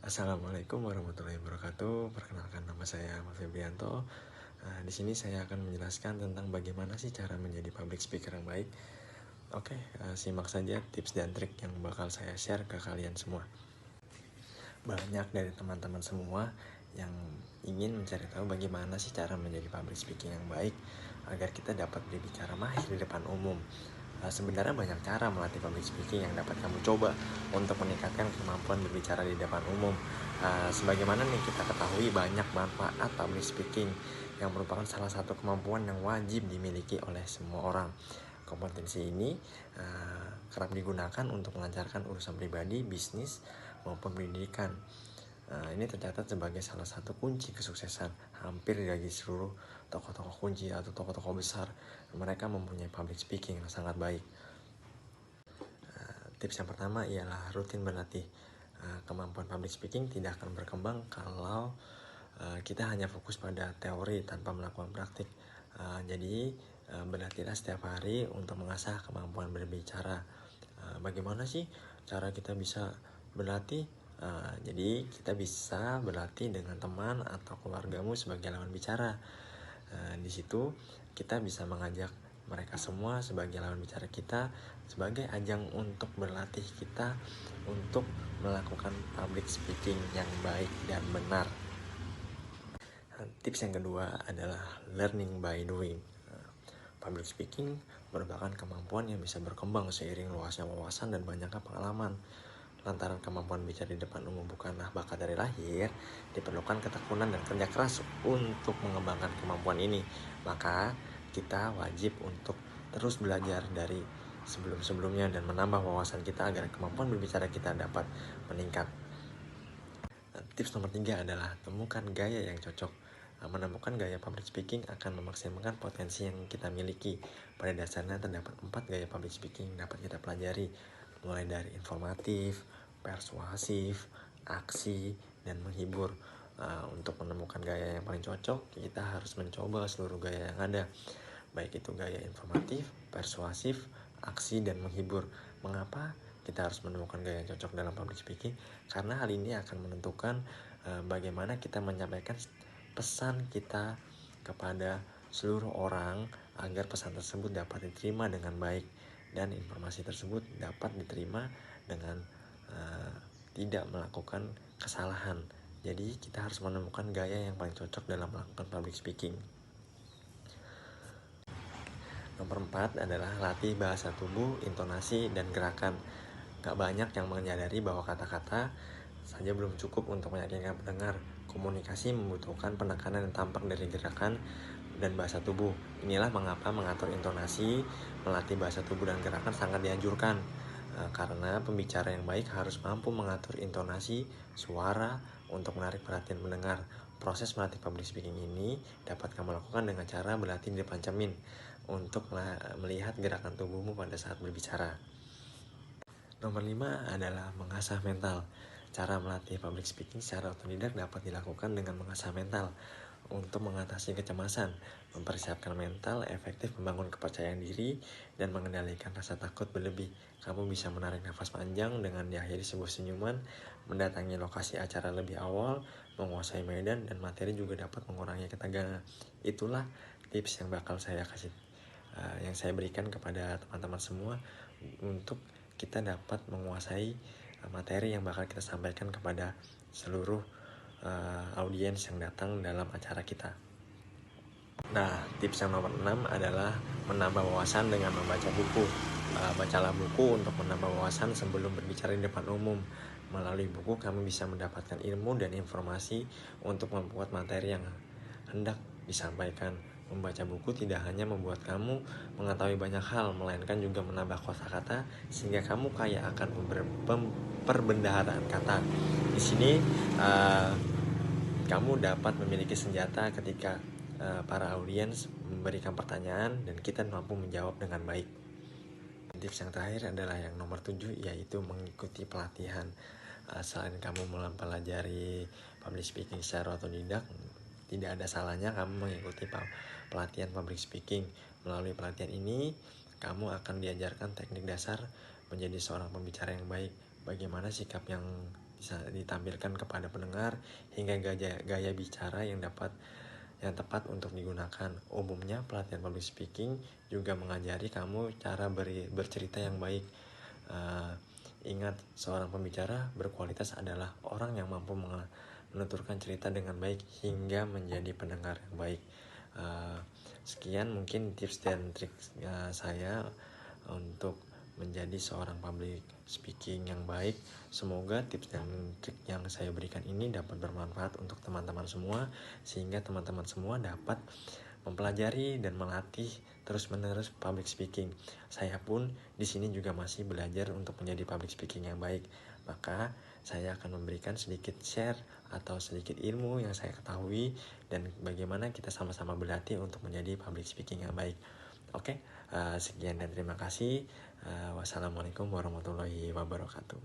Assalamualaikum warahmatullahi wabarakatuh. Perkenalkan, nama saya Ahmad Febrianto. Di sini saya akan menjelaskan tentang bagaimana sih cara menjadi public speaker yang baik. Oke, simak saja tips dan trik yang bakal saya share ke kalian semua. Banyak dari teman-teman semua yang ingin mencari tahu bagaimana sih cara menjadi public speaking yang baik agar kita dapat berbicara mahir di depan umum. Sebenarnya banyak cara melatih public speaking yang dapat kamu coba untuk meningkatkan kemampuan berbicara di depan umum. Sebagaimana nih kita ketahui, banyak manfaat public speaking yang merupakan salah satu kemampuan yang wajib dimiliki oleh semua orang. Kompetensi ini kerap digunakan untuk melancarkan urusan pribadi, bisnis, maupun pendidikan. Ini tercatat sebagai salah satu kunci kesuksesan hampir dari seluruh tokoh-tokoh kunci atau tokoh-tokoh besar. Mereka mempunyai public speaking yang sangat baik. Tips yang pertama ialah rutin berlatih. Kemampuan public speaking tidak akan berkembang kalau kita hanya fokus pada teori tanpa melakukan praktik. Jadi berlatihlah setiap hari untuk mengasah kemampuan berbicara. Bagaimana sih cara kita bisa berlatih? Jadi kita bisa berlatih dengan teman atau keluargamu sebagai lawan bicara. Di situ kita bisa mengajak mereka semua sebagai lawan bicara kita, sebagai ajang untuk berlatih kita untuk melakukan public speaking yang baik dan benar. Tips yang kedua adalah learning by doing. Public speaking merupakan kemampuan yang bisa berkembang seiring luasnya wawasan dan banyaknya pengalaman. Lantaran kemampuan bicara di depan umum bukanlah bakat dari lahir, diperlukan ketekunan dan kerja keras untuk mengembangkan kemampuan ini. Maka kita wajib untuk terus belajar dari sebelum-sebelumnya dan menambah wawasan kita agar kemampuan berbicara kita dapat meningkat. Tips nomor 3 adalah temukan gaya yang cocok. Menemukan gaya public speaking akan memaksimalkan potensi yang kita miliki. Pada dasarnya terdapat 4 gaya public speaking yang dapat kita pelajari, mulai dari informatif, persuasif, aksi, dan menghibur. Untuk menemukan gaya yang paling cocok, kita harus mencoba seluruh gaya yang ada, baik itu gaya informatif, persuasif, aksi, dan menghibur. Mengapa kita harus menemukan gaya yang cocok dalam public speaking? Karena hal ini akan menentukan bagaimana kita menyampaikan pesan kita kepada seluruh orang agar pesan tersebut dapat diterima dengan baik dan informasi tersebut dapat diterima dengan tidak melakukan kesalahan. Jadi kita harus menemukan gaya yang paling cocok dalam melakukan public speaking. Nomor 4 adalah latih bahasa tubuh, intonasi, dan gerakan. Gak banyak yang menyadari bahwa kata-kata saja belum cukup untuk meyakinkan pendengar. Komunikasi membutuhkan penekanan yang tampak dari gerakan dan bahasa tubuh. Inilah mengapa mengatur intonasi, melatih bahasa tubuh dan gerakan sangat dianjurkan. Karena pembicara yang baik harus mampu mengatur intonasi, suara untuk menarik perhatian pendengar. Proses melatih public speaking ini dapat kamu lakukan dengan cara berlatih di depan cermin untuk melihat gerakan tubuhmu pada saat berbicara. Nomor 5 adalah mengasah mental. Cara melatih public speaking secara otodidak dapat dilakukan dengan mengasah mental untuk mengatasi kecemasan, mempersiapkan mental, efektif membangun kepercayaan diri, dan mengendalikan rasa takut berlebih. Kamu bisa menarik nafas panjang dengan diakhiri sebuah senyuman, mendatangi lokasi acara lebih awal, menguasai medan, dan materi juga dapat mengurangi ketegangan. Itulah tips yang bakal saya kasih, yang saya berikan kepada teman-teman semua untuk kita dapat menguasai materi yang bakal kita sampaikan kepada seluruh audiens yang datang dalam acara kita. Nah, tips yang nomor 6 adalah menambah wawasan dengan membaca buku. Bacalah buku untuk menambah wawasan sebelum berbicara di depan umum. Melalui buku, kami bisa mendapatkan ilmu dan informasi untuk membuat materi yang hendak disampaikan. Membaca buku tidak hanya membuat kamu mengetahui banyak hal, melainkan juga menambah kosakata sehingga kamu kaya akan perbendaharaan kata. Di sini kamu dapat memiliki senjata ketika para audiens memberikan pertanyaan dan kita mampu menjawab dengan baik. Tips yang terakhir adalah yang nomor 7, yaitu mengikuti pelatihan. Selain kamu mempelajari public speaking secara otodidak, tidak ada salahnya kamu mengikuti pelatihan public speaking. Melalui pelatihan ini, kamu akan diajarkan teknik dasar menjadi seorang pembicara yang baik. Bagaimana sikap yang bisa ditampilkan kepada pendengar, hingga gaya bicara yang tepat untuk digunakan. Umumnya pelatihan public speaking juga mengajari kamu cara bercerita yang baik. Ingat, seorang pembicara berkualitas adalah orang yang mampu menuturkan cerita dengan baik hingga menjadi pendengar yang baik. Sekian mungkin tips dan trik saya untuk menjadi seorang public speaking yang baik. Semoga tips dan trik yang saya berikan ini dapat bermanfaat untuk teman-teman semua, sehingga teman-teman semua dapat mempelajari dan melatih terus-menerus public speaking. Saya pun di sini juga masih belajar untuk menjadi public speaking yang baik. Maka saya akan memberikan sedikit share atau sedikit ilmu yang saya ketahui dan bagaimana kita sama-sama berlatih untuk menjadi public speaking yang baik. Oke, sekian dan terima kasih. Wassalamualaikum warahmatullahi wabarakatuh.